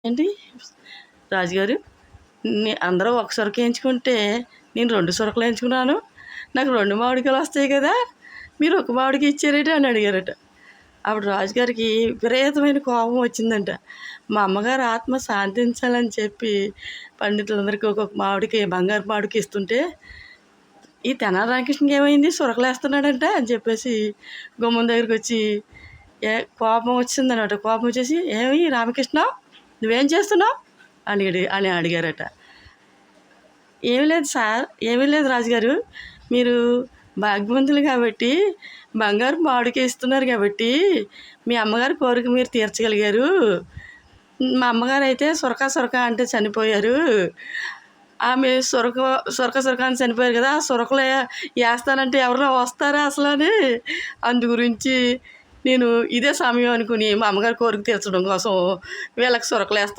ఏంటి రాజుగారు, అందరూ ఒక సొరక వేయించుకుంటే నేను 2 సొరకలు వేయించుకున్నాను, నాకు 2 మామిడికాయలు వస్తాయి కదా, మీరు ఒక మామిడికాయ ఇచ్చారేంటి అని అడిగారట. అప్పుడు రాజుగారికి విపరీతమైన కోపం వచ్చిందంట. మా అమ్మగారు ఆత్మ శాంతించాలని చెప్పి పండితులందరికీ ఒక్కొక్క మామిడికాయ, బంగారు మామిడికాయ ఇస్తుంటే ఈ తెనాలి రామకృష్ణకి ఏమైంది, సొరకలు వేస్తున్నాడంట అని చెప్పేసి గుమ్మం దగ్గరికి వచ్చి కోపం వచ్చిందనమాట. కోపం వచ్చేసి, ఏమి రామకృష్ణ నువ్వేం చేస్తున్నావు అని అడిగారట. ఏమీ లేదు సార్, ఏమీ లేదు రాజుగారు, మీరు భాగ్యవంతులు కాబట్టి బంగారు మామిడికాయ ఇస్తున్నారు కాబట్టి మీ అమ్మగారి కోరిక మీరు తీర్చగలిగారు. మా అమ్మగారు అయితే సొరక అంటే చనిపోయారు. ఆమె సొరక అని చనిపోయారు కదా, ఆ సొరకలు వేస్తానంటే ఎవరైనా వస్తారా అసలు అని, అందు గురించి నేను ఇదే సమయం అనుకుని మా అమ్మగారి కోరిక తీర్చడం కోసం వీళ్ళకి సొరకలు వేస్తాను